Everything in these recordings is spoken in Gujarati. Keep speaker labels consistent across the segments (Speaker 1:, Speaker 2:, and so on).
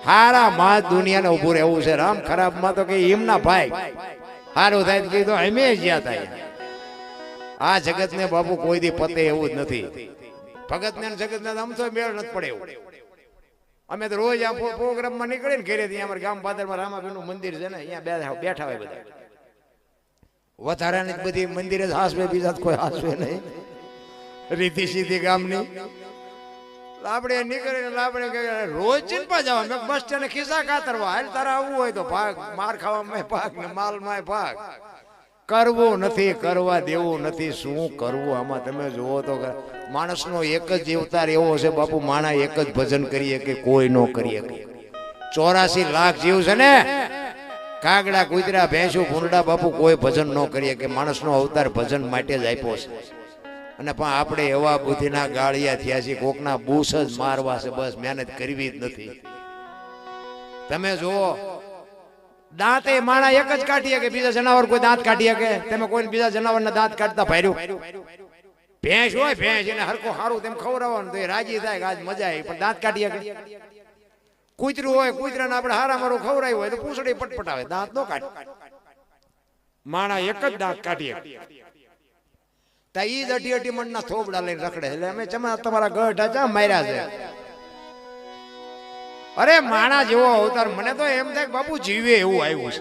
Speaker 1: હારા માં દુનિયાને ઉભું રહેવું છે રામ ખરાબ માં તો કે એમના ભાઈ હારું થાય તો કીધું અમે જ્યાં થાય આ જગત ને બાપુ કોઈ દી પતે એવું જ નથી ભગત ને જગત ને આમ તો મેળ નથી પડે એવું અમે તો રોજ આ પ્રોગ્રામ માં નીકળીને ઘરે અમારા ગામ પાદરમાં રામાબેન નું મંદિર છે ને અહીંયા બેઠા હોય બધા વધારાની બધી મંદિરે જ હાસવે બીજા કોઈ હાસવે નહીં રીતિ સીધી ગામની આપણે નીકળીને આપણે રોજ ચિંપા જવા બસ સ્ટેન્ડ ખિસ્સા કાતરવા હાલ તારા આવવું હોય તો ભાગ માર ખાવામાં ભાગ ને માલમાં ભાગ કરવું નથી કરવા દેવું નથી શું કરવું આમાં તમે જુઓ તો માણસનો એક જ અવતાર એવો છે બાપુ માણા એક જ ભજન કરીએ કે કોઈ નો કરીએ 84 લાખ જીવ છે ને કાગડા કૂતરા ભેંસું ભૂંડા બાપુ કોઈ ભજન ન કરીએ કે માણસનો અવતાર ભજન માટે જ આપ્યો છે અને પણ આપણે એવા બુદ્ધિના ગાળિયા થયા છીએ કોકના બૂસ જ મારવા છે બસ મહેનત કરવી જ નથી તમે જુઓ દાંતે માણા એક જ કાઢીએ કે બીજા જનાવર કોઈ દાંત કાઢીએ કે તમે કોઈ બીજા જનાવરના દાંત કાઢતા ભાર્યું ભેંસ હોય ભેંસ એને હરકો સારું તેમ ખવડાવવાનું તો એ રાજી થાય કે આજ મજા આવી પણ દાંત કાઢીએ કે કૂતરું હોય કૂતરાને આપણે હારા મારું ખવડાવ્યું હોય તો પૂંછડી પટપટાવે દાંત નો કાઢે માણા એક જ દાંત કાઢીએ તા ઈ જ અઢી મણના થોબડા લઈને રખડે એટલે અમે તમારા ગઢા ચા માર્યા છે અરે માણા જેવો અવતાર મને તો એમ થાય બાપુ જીવે એવું આવ્યું છે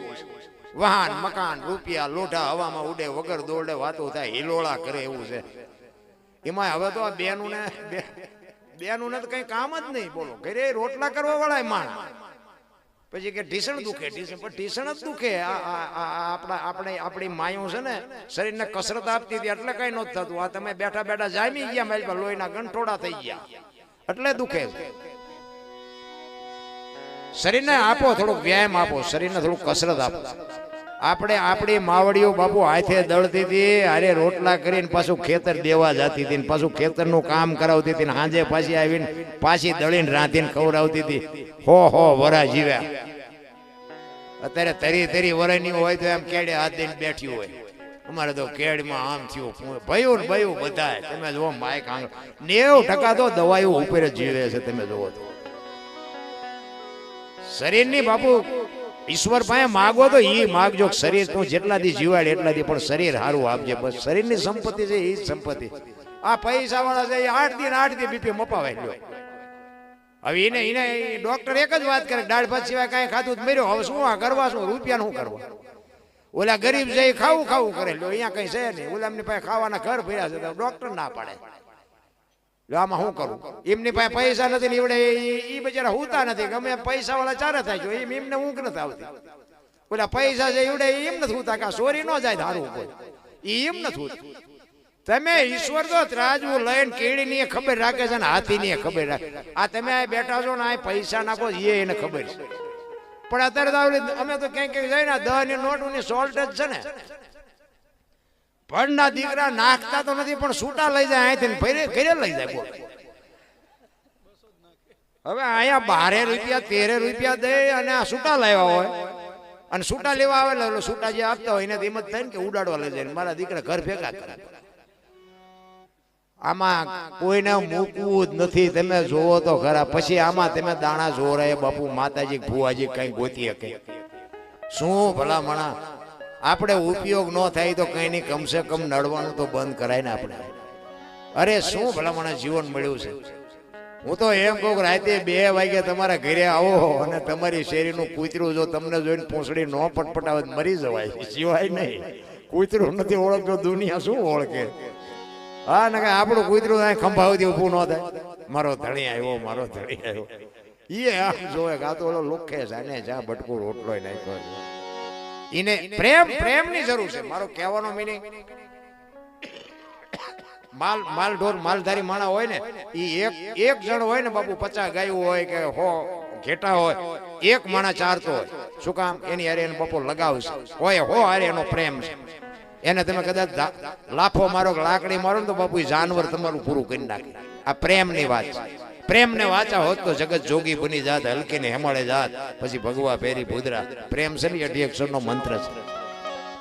Speaker 1: વાહન મકાન રૂપિયા લોઢા હવામાં ઉડે વગર દોડે વાતો થાય હિલોળા કરે એવું છે એમાં હવે તો આ બેનું ને તો કઈ કામ જ નહીં બોલો ઘરે રોટલા કરવા વાળા માણા પછી કે ઢીસણ દુખે પણ ઢીસણ જ દુખે આપણી માયું છે ને શરીરને કસરત આપતી હતી એટલે કઈ નહોતું થતું આ તમે બેઠા બેઠા જામી ગયા મારી પર લોહીના ગંઠોડા થઈ ગયા એટલે દુખે શરીરને આપો થોડુંક વ્યાયામ આપો શરીરને થોડુંક કસરત આપો આપણે આપણી માવડીઓ બાપુ હાથે દળતી હતી અરે રોટલા કરીને પાછું ખેતર દેવા જતી હતી પાછું ખેતરનું કામ કરાવતી હતી સાંજે પાછી આવીને પાછી દળીને રાંધીને ખવડાવતી હતી હો વરા જીવ્યા અત્યારે તરી વરાની હોય તો એમ કેડે હાથ દઈને બેઠી હોય અમારે તો કેડમાં આમ થયું ભયું ને ભયું બધા તમે જુઓ માય કાંગ 90% તો દવાઈઓ ઉપર જ જીવે છે તમે જુઓ તો શરીરની બાપુ ઈશ્વર પાસે માગો તો ઈ માગજો શરીર તું જેટલા દી જીવાડ એટલા દી પણ શરીર સારું આપજે બસ શરીરની સંપત્તિ છે એ જ સંપત્તિ આ પૈસા વાળા છે 8 દી બીપી મપાવાય લ્યો હવે એને ડોક્ટર એક જ વાત કરે દાળ ભાત સિવાય કઈ ખાધું જ મર્યો હવે શું આ કરવા શું રૂપિયા શું કરવા ઓલા ગરીબ છે ખાવું કરે લ્યો અહીંયા કઈ છે નહીં ઓલા એમની પાસે ખાવાના ઘર ભર્યા છે તો ડોક્ટર ના પાડે આમાં શું કરું એમની પાસે પૈસા નથી નીવડે એ બિચારા હુતા નથી ગમે પૈસા વાળા ચારે થાય જો એમને ઊંઘ નથી આવતી ઓલા પૈસા છે એવડે એમ નથી હુતા કે ચોરી ન જાય ધારું કોઈ એમ નથી હોતું તમે ઈશ્વર તો ત્રાજવું લઈને કેળી ની ખબર રાખે છે ને હાથી ની ખબર રાખે આ તમે બેઠા છો ને આ પૈસા નાખો એને ખબર છે પણ અત્યારે તો અમે તો ક્યાંક જાય ને 10 ની નોટ ની શોર્ટેજ છે ને ભણના દીકરા નાખતા તો નથી પણ છૂટા લઈ જાય અહીંથી ઘરે લઈ જાય બોલ હવે અહીંયા 12 રૂપિયા 13 રૂપિયા દે અને આ છૂટા લાવ્યા હોય અને છૂટા લેવા આવે એટલે છૂટા જે આપતા હોય એને એમ જ થાય ને કે ઉડાડવા લઈ જાય મારા દીકરા ઘર ભેગા કરે આમાં કોઈને મૂકવું જ નથી તમે જોવો તો ખરા પછી આમાં તમે દાણા જોરાય બાપુ માતાજી ભુવાજી કઈ ગોતી શકે શું ભલા મણા આપણે ઉપયોગ ન થાય તો કઈ નહીં કમસે કમ નડવાનું તો બંધ કરાય ને આપણે અરે શું ભલામણ જીવન મળ્યું છે હું તો એમ કહું રાતે 2 વાગે તમારા ઘરે આવો અને તમારી શેરીનું કૂતરું જો તમને જોઈને પૂંછડી ન પટપટાવે મરી જવાય જીવાય નહીં કૂતરું નથી ઓળખતો દુનિયા શું ઓળખે હા ને આપણું કૂતરું ખંભાવતી ઊભું ન થાય મારો ધણી આવ્યો એ આમ જોવે કે આ તો ઓલો લોખે છે ને જ્યાં બટકું રોટલો નાખ્યો એને પ્રેમની જરૂર છે મારો કહેવાનો મીનિંગ માલઢોર માલધારી માણા હોય ને એક જણ હોય ને બાપુ 50 ગાયું હોય કે 100 ઘેટા હોય એક માણા ચારતો હોય શું કામ એની હારે એને બાપુ લગાવશે હોય હારે એનો પ્રેમ છે એને તમે કદાચ લાફો મારો લાકડી મારો ને તો બાપુ જાનવર તમારું પૂરું કરી નાખે આ પ્રેમની વાત છે પ્રેમ ને વાચા હોત તો જગત જોગી બની જાત હલકી ને હેમાળે જાત પછી ભગવા પેરી ભૂદરા પ્રેમ છે ને 8 અક્ષરનો મંત્ર છે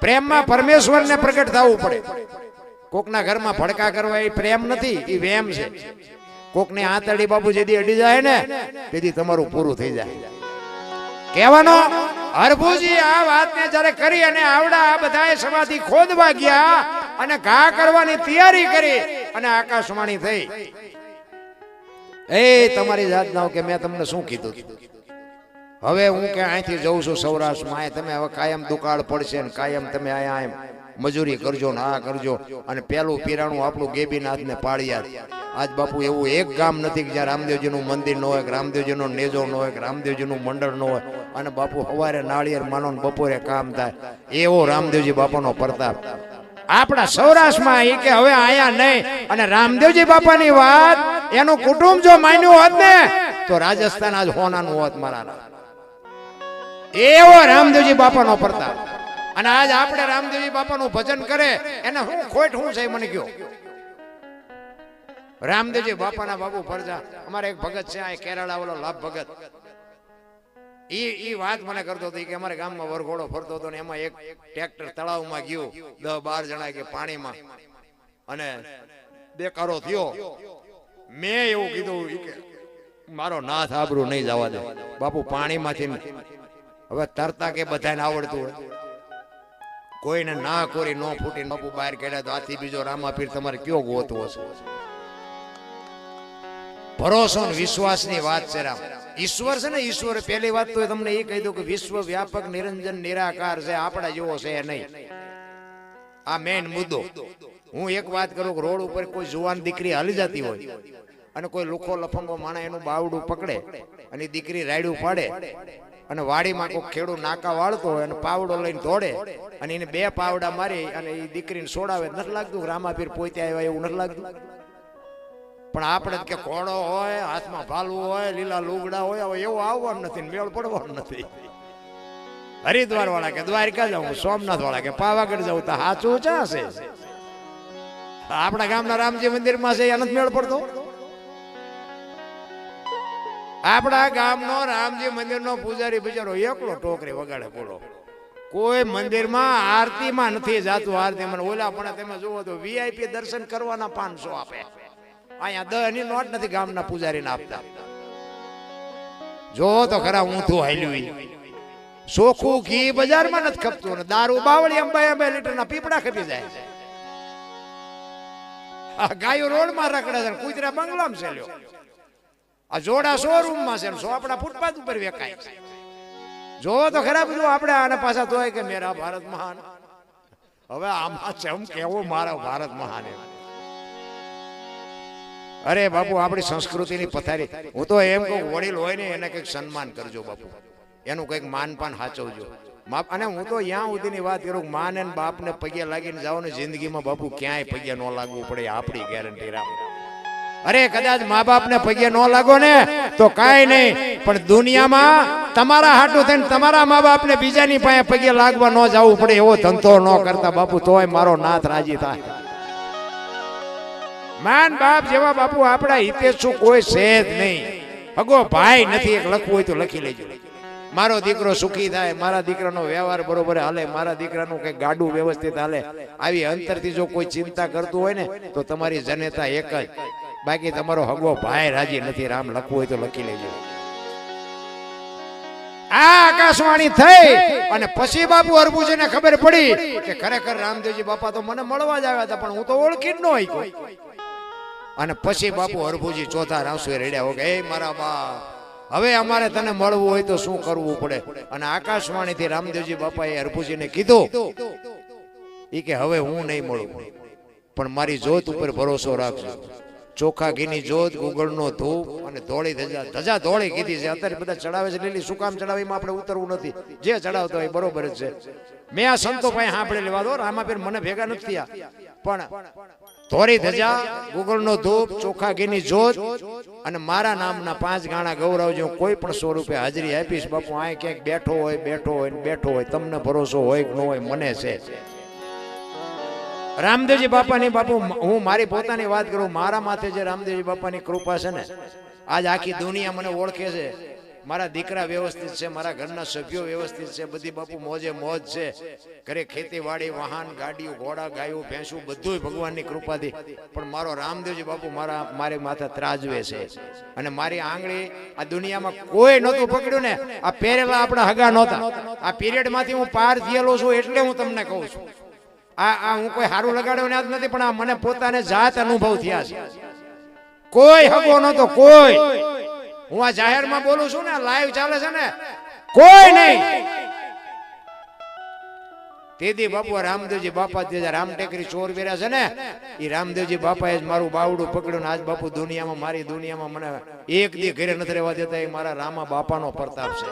Speaker 1: પ્રેમમાં પરમેશ્વરને પ્રગટ થવું પડે કોકના ઘરમાં ભડકા કરવા એ પ્રેમ નથી એ વેમ છે કોકને આંતરડી બાપુ જેદી અડી જાય ને તેથી તમારું પૂરું થઈ જાય કહેવાનો હરભુજી આ વાતને જ્યારે કરી અને આવડા આ બધાએ સમાધિ ખોદવા ગયા અને ઘા કરવાની તૈયારી કરી અને આકાશવાણી થઈ. એ તમારી જાત ના કે મેં તમને શું કીધું? હવે હું કે અહીંથી જઉં છું સૌરાષ્ટ્રમાં, તમે હવે કાયમ દુકાળ પડશે ને કાયમ તમે અહીંયા મજૂરી કરજો ને આ કરજો. અને પેલું પીરાણું આપણું ગેબીનાથ ને પાળિયાદ. આજ બાપુ એવું એક ગામ નથી કે જ્યાં રામદેવજીનું મંદિર ન હોય, કે રામદેવજીનો નેજો ન હોય, કે રામદેવજીનું મંડળ ન હોય. અને બાપુ સવારે નાળિયેર માનો ને બપોરે કામ થાય, એવો રામદેવજી બાપાનો પ્રતાપ આપણા સૌરાષ્ટ્રમાં. એ કે હવે આયા નહીં. અને રામદેવજી બાપાની વાત એનું કુટુંબ જો માન્યું હોત ને તો રાજસ્થાન આજ હોનાનું હોત મારા. એવો રામદેવજી બાપાનો પ્રતાપ. અને આજ આપણે રામદેવજી બાપાનું ભજન કરે એને શું ખોટ શું છે મને કયો? રામદેવજી બાપાના બાપુ ફરજા. અમારે એક ભગત છે આ કેરાળા વાળો લાભ ભગત, ઈ વાત મને કરતો હતો કે અમારે ગામમાં વરઘોડો ફરતો હતો ને એમાં એક ટ્રેક્ટર તળાવમાં ગયું, 10-12 જણા કે પાણીમાં, અને દેકારો થયો. મેં એવું કીધું કે મારો નાથ આબરૂ નહીં જવા દે બાપુ પાણીમાંથી. હવે તરતા કે બધાને આવડતું હોય, કોઈને ના કોરી નો ફૂટીને બાપુ બહાર કાઢ્યા તો આથી બીજો રામાપીર તમારે કયો ગોતવો હશે? ભરોસો ને વિશ્વાસની વાત છે. રામ ઈશ્વર છે ને, ઈશ્વર પહેલી વાત તો તમને એ કહી દઉં કે વિશ્વ વ્યાપક નિરંજન નિરાકાર છે, આપણા જેવો છે નહીં. આ મેઇન મુદ્દો. હું એક વાત કરું કે રોડ ઉપર કોઈ જુવાન દીકરી હાલી જતી હોય અને કોઈ લુખો લફંગો માણા એનું બાવડું પકડે અને દીકરી રાયડું પાડે અને વાડીમાં કોઈ ખેડૂત નાકા વાળતો હોય અને પાવડો લઈને દોડે અને એને 2 પાવડા મારી અને એ દીકરીને છોડાવે, નથી લાગતું રામાપીર પોતે આવ્યા એવું નથી લાગતું? પણ આપણે કે ઘોડો હોય, હાથમાં ભાલું હોય, લીલા લુગડા હોય, હવે એવું આવવાનું નથી, મેળ પડવાનું નથી. હરિદ્વાર વાળા કે દ્વારકા જાઉં, સોમનાથ વાળા કે પાવાગઢ જાઉં, તો સાચું ચા છે? આપણા ગામના રામજી મંદિરમાં છે એ નથી મેળ પડતો? આપણા ગામનો રામજી મંદિરનો પૂજારી બિચારો એકલો ટોકરી વગાડે, બોલો. કોઈ મંદિરમાં આરતીમાં નથી જાતું. આરતીમાં ઓલા પણ તમે જુઓ તો વીઆઈપી દર્શન કરવાના 500 આપે. અહીંયા 10 ની નોટ નથી ગામના પૂજારીને આપતા. જો તો ખરા ઊંધું હાલ્યું. ચોખ્ખું ઘી બજારમાં નથી ખપતું ને દારૂ બાવળી 2 લીટરના પીપડા ખપી જાય. ગાયો રોડમાં રખડે છે, કૂતરા બંગલામાં છે લ્યો. આ જોડા શોરૂમમાં છે, સોપડા ફૂટપાથ ઉપર વેકાય. જો તો ખરાબ બધું આપણે આને પાછા તોય કે મેરા ભારત મહાન. હવે આમાં છે એમ કેવું મારા ભારત મહાન. અરે બાપુ આપણી સંસ્કૃતિની પથારી. હું તો એમ કહું વડીલ હોય ને એને કંઈક સન્માન કરજો બાપુ, એનું કંઈક માનપાન સાચવજો. અને હું તો ત્યાં સુધીની વાત કરું, માન ને બાપ ને પગે લાગીને જાઓ ને જિંદગીમાં બાપુ ક્યાંય પગે ન લાગવું પડે, આપણી ગેરંટી રામ. અરે કદાચ મા બાપ ને પગે ન લાગો ને તો કાંઈ નહીં, પણ દુનિયામાં તમારા હાટું થઈને તમારા મા બાપ ને બીજાની પાસે પગે લાગવા ન જવું પડે એવો ધંધો ન કરતા બાપુ, તોય મારો નાથ રાજી થાય. માન બાપ જેવા બાપુ આપણા હિતેશુ કોઈ છે જ નહીં. અગો ભાઈ નથી, એક લખવું હોય તો લખી લેજો. મારો દીકરો સુખી થાય, મારા દીકરાનો વ્યવહાર બરોબર હાલે, મારા દીકરાનું કઈ ગાડું વ્યવસ્થિત હાલે, આવી અંતરથી જો કોઈ ચિંતા કરતું હોય ને તો તમારી જનેતા એક જ. બાકી તમારો હગો ભાઈ રાજી નથી. રામ લખવું હોય તો લખી લેજો. આ આકાશવાણી થઈ અને પછી બાપુ હરભુજીને ખબર પડી કે ખરેખર રામદેવજી બાપા તો મને મળવા જ આવ્યા હતા, પણ હું તો ઓળખી જ ન હોય. અને પછી બાપુ હરભુજી ચોથા રાવસુએ રેડ્યા. કે એ મારા બા, હવે અમારે તને મળવું હોય તો શું કરવું પડે? અને આકાશવાણીથી રામદેવજી બાપાએ હરભુજીને કીધું ઈ કે હવે હું નહીં મળું, પણ મારી જોત ઉપર ભરોસો રાખજો. ચોખા ઘીની જોત, ગુગળનો ધૂપ અને ધોળી ધજા. ધજા ધોળી કીધી છે, અત્યારે બધા ચડાવે છે લીલી. શું કામ ચડાવીમાં આપણે ઉતરવું નથી, જે ચડાવતો હોય બરોબર જ છે. મેં આ સંતો પાસે સાંભળી લેવા દો, રામાપીર મને ભેગા નથી થયા, પણ ધોળી ધજા, ગુગળનો ધૂપ, ચોખા ઘીની જોત અને મારા નામના 5 ગાણા ગૌરવજો. કોઈ પણ સ્વરૂપે હાજરી આપીશ બાપુ. આ ક્યાંક બેઠો હોય ને બેઠો હોય, તમને ભરોસો હોય કે ન હોય, મને છે. રામદેવજી બાપાની બાપુ, હું મારી પોતાની વાત કરું, મારા માથે જે રામદેવજી બાપાની કૃપા છે ને, આજ આખી દુનિયા મને ઓળખે છે. મારા દીકરા વ્યવસ્થિત છે, મારા ઘરના સભ્યો વ્યવસ્થિત છે, બધી બાપુ મોજે મોજ છે, ઘરે ખેતીવાડી, વાહન, ગાડીઓ, ઘોડા, ગાયો, ભેંસું બધું ભગવાનની કૃપાથી. પણ મારો રામદેવજી બાપુ મારી માથે ત્રાજવે છે. અને મારી આંગળી આ દુનિયામાં કોઈ નહોતું પકડ્યું ને, આ પહેરેલા આપણા હગા નહોતા. આ પીરિયડ માંથી હું પાર થયેલો છું એટલે હું તમને કહું છું. આ હું કોઈ સારું લગાડ્યો ને નથી, પણ આ મને પોતાને જાત અનુભવ થયા છે. કોઈ હગો નહોતો, કોઈ. હું આ જાહેરમાં બોલું છું ને, લાઈવ ચાલે છે ને, કોઈ નહીં. તેદી બાપુ રામદેવજી બાપા જે રામટેકરી ચોર વેર્યા છે ને, એ રામદેવજી બાપાએ જ મારું બાવડું પકડ્યું ને આજ બાપુ દુનિયામાં, મારી દુનિયામાં મને એક દી ઘરે નથી રહેવા દેતા. એ મારા રામા બાપાનો પ્રતાપ છે.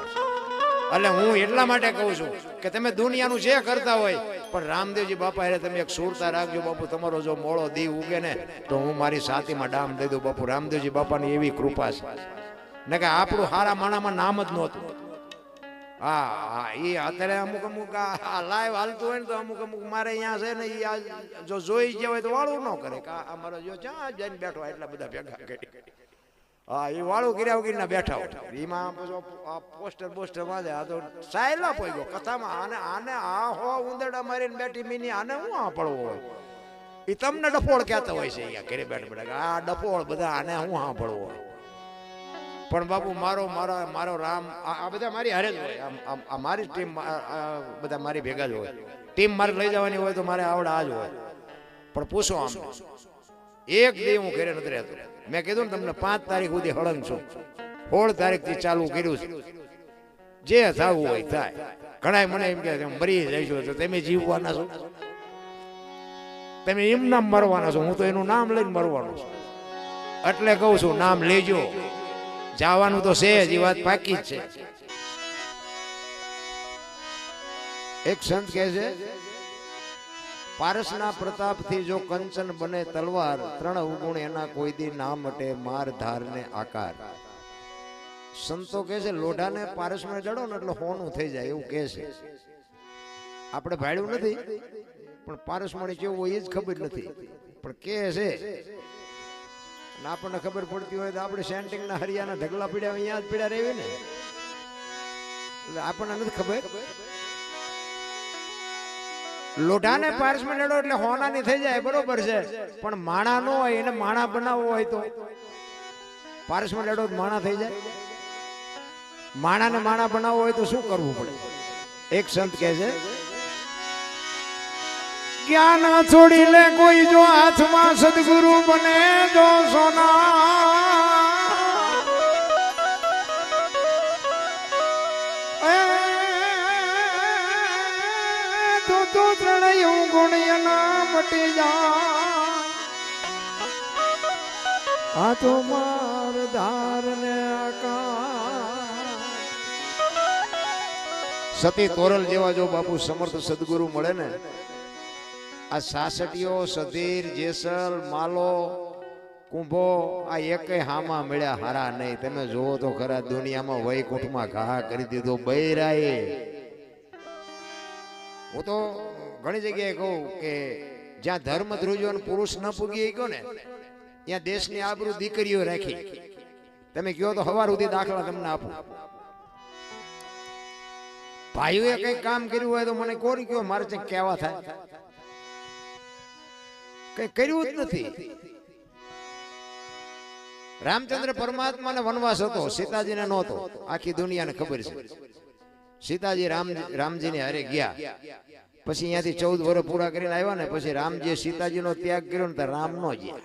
Speaker 1: એટલે હું એટલા માટે કહું છું કે તમે દુનિયાનું જે કરતા હોય, પણ રામદેવજી બાપા એટલે તમે એક સુરતા રાખજો બાપુ. તમારો જો મોળો દી ઉગે ને તો હું મારી સાતીમાં ડામ દઈ દઉં બાપુ. રામદેવજી બાપાની એવી કૃપા છે ને કે આપણું હારા માણામાં નામ જ નહોતું. હા હા, એ અત્યારે અમુક આ લાઈવ હાલતું હોય ને તો અમુક મારે અહીંયા છે ને, એ જો જોઈ ગયા હોય તો વાળું ન કરે કે આ મારો જો ક્યાં જઈને બેઠો એટલા બધા ભેગા કરી. હા, એ વાળું કર્યા વગરના બેઠા હોય. એમાં પોસ્ટર વાંધે. આ તો સાયલા પોઈ ગયો કથામાં. આને આ હો ઉંદરડા મારીને બેઠી મીની, આને હું આ પડવો હોય. એ તમને ડફોળ કહેતા હોય છે અહીંયા ઘરે બેઠા. આ ડફોળ બધા આને હું હા પડવો હોય. પણ બાપુ મારો રામ આ બધા મારી હારે જ હોય. આ મારી ટીમ બધા મારી ભેગા જ હોય. ટીમ મારે લઈ જવાની હોય તો મારે આવડા આ જ હોય. પણ પૂછો આમ, એક દી હું ઘરે નથી રહેતો. મેં કીધું ને તમને 5 તારીખ સુધી હળંગ છું. 16 તારીખથી ચાલુ કર્યું છે. જે થવું હોય થાય. ઘણા મને એમ કે મરી જઈશું તો તમે જીવવાના છો, તમે એમ નામ મરવાના છો. હું તો એનું નામ લઈને મરવાનો છું. એટલે કહું છું નામ લેજો. જવાનું તો છે જ, એ વાત પાકી જ છે. એક સંત કહે છે, પારસના પ્રતાપથી જો કંચન બને તલવાર, 3 અવગુણ એના કોઈ દી ના મટે, માર ધારને આકાર. સંતો કહે છે લોઢાને પારસમાં જડો ને એટલે હોનું થઈ જાય એવું કહે છે. આપણે ભાડ્યું નથી, પણ પારસમાં કેવું હોય એ જ ખબર નથી, પણ કહે છે. આપણને ખબર પડતી હોય તો આપણે સેન્ટિંગના હરિયાના ઢગલા પીડ્યા અહીંયા જ પીડ્યા રહેવી ને, એટલે આપણને નથી ખબર. લોઢાને પારસમાં લડો એટલે હોનાની થઈ જાય, બરોબર છે. પણ માણા નો હોય, એને માણા બનાવવો હોય તો પારસમાં લડો માણા થઈ જાય. માણાને માણા બનાવવો હોય તો શું કરવું પડે? એક સંત કહે છે, જ્ઞાન છોડી લે કોઈ જો હાથમાં સદગુરુ બને જો સોના, તો 3 ગુણ એના મટી જાય. આ તો માર ધાર ને સતી તોરલ જેવા જો બાપુ સમર્થ સદગુરુ મળે ને, આ સાસટીઓ, સધીર, જેસલ, માલો, કુંભો આ એકેય હામાં મળ્યા હારા નહીં. તમે જોવો તો ખરા દુનિયામાં વૈકુંઠમાં ઘા કરી દીધો બૈરાએ. હું તો ઘણી જગ્યાએ કહું કે જ્યાં ધર્મ ધ્રુજો પુરુષ ન પૂગી ગયો ને, ત્યાં દેશની આબરૂ દીકરીઓ રાખી. તમે કહો તો સવાર સુધી દાખલા તમને આપું. ભાઈઓએ કઈ કામ કર્યું હોય તો મને કોણ કયો, મારે કંઈક કહેવા થાય. કઈ કર્યું જ નથી. રામચંદ્ર પરમાત્માને વનવાસ હતો, સીતાજીને નહોતો. આખી દુનિયાને ખબર છે. સીતાજી રામજીને હારે ગયા, પછી અહીંયાથી 14 વર્ષ પૂરા કરીને આવ્યા ને, પછી રામજીએ સીતાજીનો ત્યાગ કર્યો ને, તો રામ નો ગયા.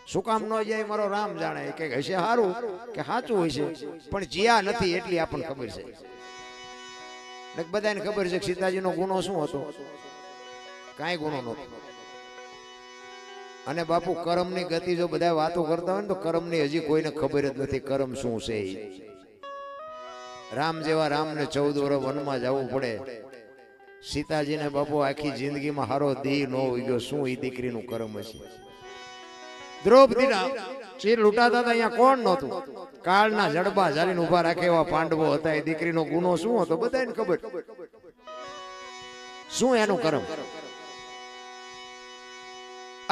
Speaker 1: શું કામ ન જાય મારો રામ જાણે. કે હશે સારું કે સાચું હોય છે, પણ જ્યાં નથી એટલી આપણને ખબર છે. બધાને ખબર છે કે સીતાજીનો ગુનો શું હતો? કાંઈ ગુનો નહોતો. અને બાપુ કર્મની ગતિ જો બધા વાતો કરતા હોય ને, તો કર્મની હજી કોઈને ખબર જ નથી કર્મ શું છે. રામ જેવા રામને 14 વર્ષ વનમાં જવું પડે. સીતાજીને બાપુ આખી જિંદગીમાં હારો દી નો ઉગ્યો. શું એ દીકરીનું કર્મ હશે? દ્રૌપદીના ચીર લૂંટાતા હતા, અહીંયા કોણ નહોતું? કાળના જડબા ઝાલીને ઉભા રાખે એવા પાંડવો હતા. એ દીકરીનો ગુનો શું હતો બધાને ખબર. શું એનું કર્મ?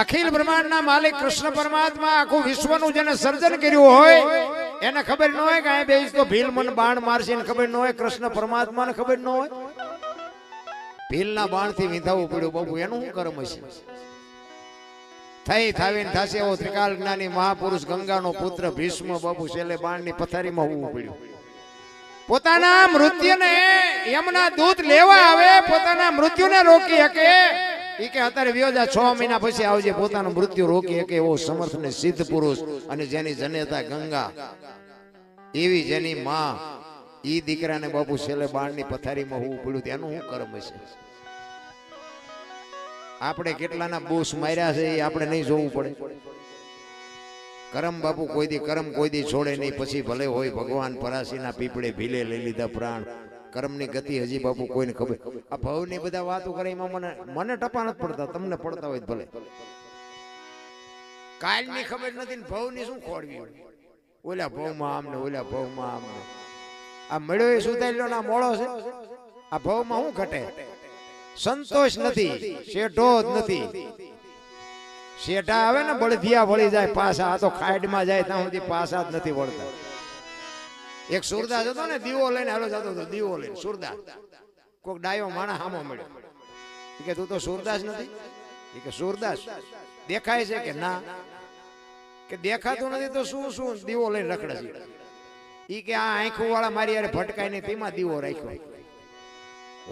Speaker 1: અખિલ બ્રહ્માંડના માલિક કૃષ્ણ પરમાત્મા આખું વિશ્વનું જેને સર્જન કર્યું હોય એને ખબર ન હોય કે આ બેસ તો ભીલ મને બાણ મારશે, એને ખબર ન હોય કૃષ્ણ પરમાત્માને ખબર ન હોય ભીલના બાણથી વિંધાવું પડ્યું બાપુ, એનું શું કર્મ હશે? થઈ થાવીને થાશે એવો ત્રિકાલ જ્ઞાની મહાપુરુષ ગંગાનો પુત્ર ભીષ્મ બાપુ છેલ્લે બાણની પથારીમાં હોવું પડ્યું. પોતાના મૃત્યુને એમના દૂત લેવા આવે, પોતાના મૃત્યુને રોકી શકે ઈ કે અત્યારે વ્યોજા 6 મહિના પછી આવજે, પોતાનું મૃત્યુ રોકી શકે એવો સમર્થ ને સિદ્ધ પુરુષ અને જેની જનેતા ગંગા એવી જેની માં, ઈ દીકરાને બાપુ છેલ્લે બાણની પથારીમાં હોવું પડ્યું. તેનું શું કર્મ હશે? આપણે કેટલાના બૂસ માર્યા છે એ આપણે નહીં જોવું પડે? કરમ બાપુ કોઈ દી કરમ કોઈ દી છોડે નહીં, પછી ભલે હોય ભગવાન પરાશીના પીપળે ભીલે લઈ લીધા પ્રાણ. કર્મની ગતિ હજી બાપુ કોઈને ખબર. આ ભવની બધા વાતો કરે એમાં મને ટપા નથી પડતા, તમને પડતા હોય ભલે. કાલની ખબર નથી ને ભવની શું ખોડવી? ઓલા ભવમાં આમને, ઓલા ભવમાં આમને. આ મળ્યો એ સુધારેલો ના મોળો છે. આ ભવમાં શું ઘટે? સંતોષ નથી, શેઠો જ નથી. શેઠા આવે ને બળદિયા વળી જાય પાછા, આ તો ખાડમાં જાય ત્યાં સુધી પાછા જ નથી વળતા. એક સુરદાસ હતો ને, દીવો લઈને હાલો જતો હતો, દીવો લઈને સુરદાસ. કોઈક ડાયો માણસ સામો મળ્યો, કે તું તો સુરદાસ નથી? કે સુરદાસ દેખાય છે કે ના? કે દેખાતું નથી તો શું શું દીવો લઈને રખડે છે? ઈ કે આ આંખો વાળા મારી યાર ભટકાય નહીં તેમાં દીવો રાખ્યો.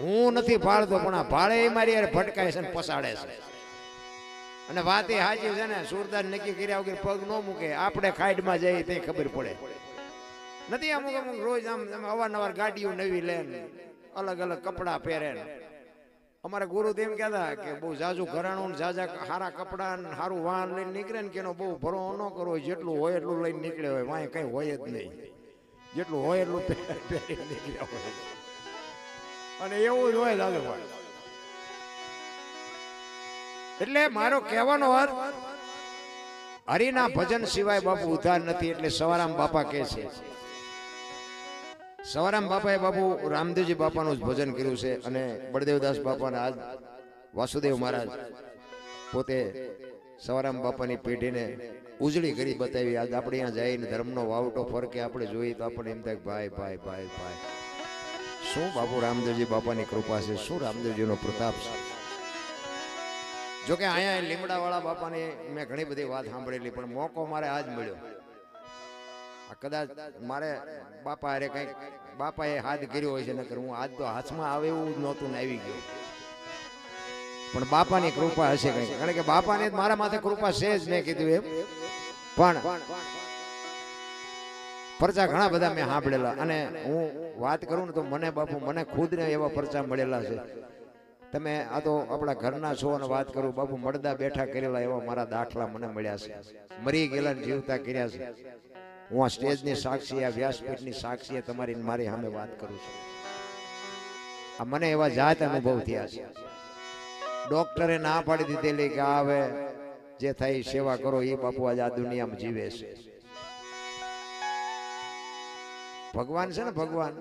Speaker 1: હું નથી ભાળતો પણ આ ભાળે એ મારી યાર ભટકાય છે ને પસાડે છે. અને વાત એ સાચી છે ને, સુરદાસ નક્કી કર્યા વગર પગ ન મૂકે. આપણે ખાડમાં જઈએ તે ખબર પડે નથી. અમુક અમુક રોજ આમ અવારનવાર ગાડીઓ નવી લે, અલગ અલગ કપડા પહેરે. અમારા ગુરુ તો એમ કહેતા કે બહુ જાજુ ઘરાણું, જાજા સારા કપડા, સારું વાહન લઈને નીકળે ને કે એનો બહુ ભરો ન કરવો. જેટલું હોય એટલું લઈને નીકળે હોય, વાંય કઈ હોય જ નહીં. જેટલું હોય એટલું પહેરી નીકળ્યા હોય. અને એવું જ હોય દાદુ ભાઈ. એટલે મારો કહેવાનો અર્થ, હરિના ભજન સિવાય બાપુ ઉદ્ધાર નથી. એટલે સવારામ બાપા કહે છે, સવારામ બાપાએ બાપુ રામદેવજી બાપાનું જ ભજન કર્યું છે. અને બળદેવદાસ બાપાને આજ વાસુદેવ મહારાજ પોતે સવારામ બાપાની પેઢીને ઉજળી કરી બતાવી. આજ આપણે અહીંયા જઈને ધર્મનો વાવટો ફરકે આપણે જોઈએ તો આપણે એમ થાય ભાઈ ભાઈ ભાઈ ભાઈ, શું બાપુ રામદેવજી બાપાની કૃપા છે, શું રામદેવજીનો પ્રતાપ છે. જોકે અહીંયા લીમડા વાળા બાપાની મેં ઘણી બધી વાત સાંભળેલી, પણ મોકો મારે આજ મળ્યો. કદાચ મારે બાપા અરે કઈક બાપાએ હાથ કર્યો હોય છે, નકર હું આજ તો હાથમાં આવે એવું જ નહોતું ને આવી ગયો. પણ બાપાની કૃપા હશે કઈક, કારણ કે બાપાને મારા માથે કૃપા છે જ. મેં કીધું એમ પણ પરચા ઘણા બધા મેં સાંભળેલા. અને હું વાત કરું ને તો મને બાપુ મને ખુદને એવા પરચા મળેલા છે. તમે આ તો આપણા ઘરના છો અને વાત કરું બાપુ, મળદા બેઠા કરેલા એવા મારા દાખલા મને મળ્યા છે. મરી ગયેલા જીવતા કર્યા છે. હું આ સ્ટેજની સાક્ષી, આ વ્યાસપીઠની સાક્ષી તમારી મારી સામે વાત કરું છું. આ મને એવા જાત અનુભવ થયા છે. ડોક્ટરે ના પાડી દીધેલી કે આવે જે થાય સેવા કરો, એ બાપુ આજે આ દુનિયામાં જીવે છે. ભગવાન છે ને, ભગવાન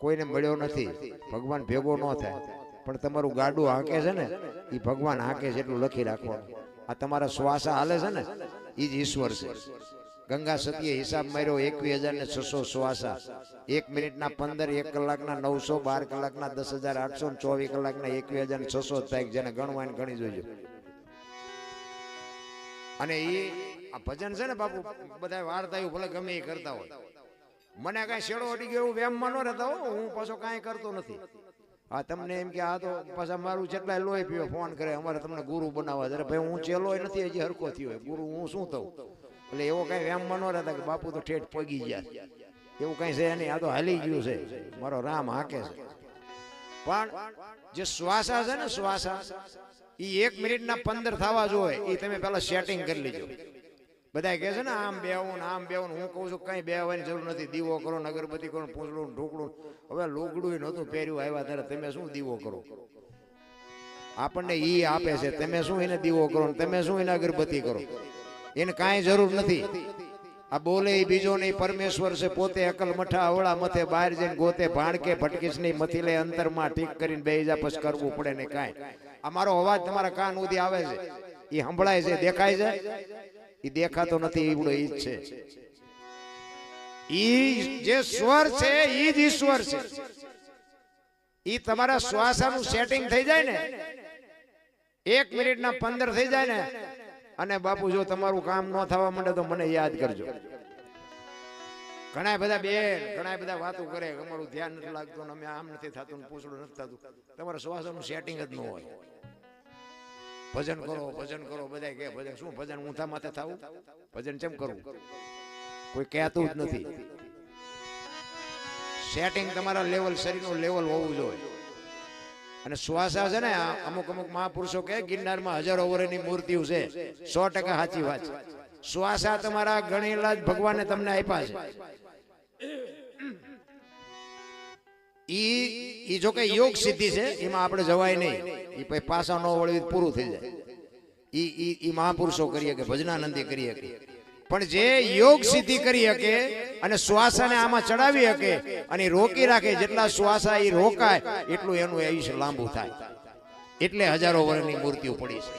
Speaker 1: કોઈને મળ્યો નથી, ભગવાન ભેગો ન થાય. પણ તમારું ગાડું હાંકે છે ને, એ ભગવાન હાંકે છે એટલું લખી રાખવાનું. આ તમારા શ્વાસા હાલે છે ને, એ જ ઈશ્વર છે. ગંગા સતીએ હિસાબ માર્યો 21,600 શ્વાસા. 1 મિનિટના 15, 1 કલાકના 900, 12 કલાકના 10,800, 24 કલાકના 21,600 થાય. જેને ગણવાને ગણી જોજો. અને એ આ ભજન છે ને બાપુ, બધા વાર્તા ભલે ગમે એ કરતા હોય. મને કઈ શેડો અડી ગયો એવું વેમમાં ન રહેતા હો. હું પાછો કાંઈ કરતો નથી. હા, તમને એમ કે આ તો પાછા મારું જેટલા લોહી પીવો ફોન કરે, અમારે તમને ગુરુ બનાવવા. અરે ભાઈ, હું ચેલો નથી હજી હરકો થયો હોય, ગુરુ હું શું થઉં? એટલે એવો કઈ વેમમાં ન રહેતા કે બાપુ તો ઠેઠ પગી ગયા, એવું કઈ છે નહીં. આ તો હાલી ગયું છે, મારો રામ હાકે છે. પણ જે શ્વાસા છે ને, શ્વાસા એ 1 મિનિટના 15 થવા જોઈએ. એ તમે પેલા સેટિંગ કરી લેજો. બધા કહે છે ને આમ બેવું ને આમ બેવું. હું કહું છું કઈ બેવાની જરૂર નથી. દીવો કરો, અગરબત્તી કરો, પૂંછડું ઢોકળું. હવે લુગડું નહોતું પહેર્યું, આવ્યા ત્યારે તમે શું દીવો કરો? આપણને ઈ આપે છે, તમે શું એને દીવો કરો, તમે શું એને અગરબત્તી કરો? એને કાંઈ જરૂર નથી. આ બોલે એ બીજો નહીં, પરમેશ્વર છે પોતે. અકલ મઠા અવળા મથે, બહાર જઈને ગોતે ભાણકે ભટકીશ નહીં. મથી લે અંતરમાં ઠીક કરીને બે જા પછી કરવું પડે ને કાંઈ. આ મારો અવાજ તમારા કાન સુધી આવે છે, એ સંભળાય છે, દેખાય છે? એ દેખાતો નથી, એવડો ઈ જ છે. ઈ જે સ્વર છે ઈ જ ઈશ્વર છે. ઈ તમારા શ્વાસનું સેટિંગ થઈ જાય ને 1 મિનિટના 15 થઈ જાય ને અને બાપુ જો તમારું કામ ન થવા માંડે તો મને યાદ કરજો. ઘણા બધા વાતો કરે અમારું ધ્યાન નથી લાગતું ને અમે આમ નથી થતું ને પૂછડું નથી થતું. તમારા શ્વાસનું સેટિંગ જ ન હોય. ભજન કરો બધા કે ભજન શું ભજન ઊંધા માથે થવું ભજન કેમ કરવું કોઈ કહેતું જ નથી. સેટિંગ તમારા લેવલ શરીરનું લેવલ હોવું જોઈએ. અને શ્વાસા છે ને અમુક મહાપુરુષો કે ગિરનારમાં હજારો વર્ષની મૂર્તિઓ છે 100% સાચી વાત છે. શ્વાસા તમારા ગણેલા જ ભગવાને તમને આપ્યા છે. ઈ જો કે યોગ સિદ્ધિ છે એમાં આપણે જવાય નહીં. ઈ પછી પાછા ન વળવી પૂરું થઈ જાય. ઈ મહાપુરુષો કરીએ કે ભજનાનંદી કરીએ કે પણ જે યોગ સિદ્ધિ કરી શકે અને શ્વાસાને આમાં ચડાવી શકે અને રોકી રાખે જેટલા શ્વાસા ઈ રોકાય એટલું એનું આયુષ્ય લાંબુ થાય. એટલે હજારો વર્ષની મૂર્તિઓ પડી છે.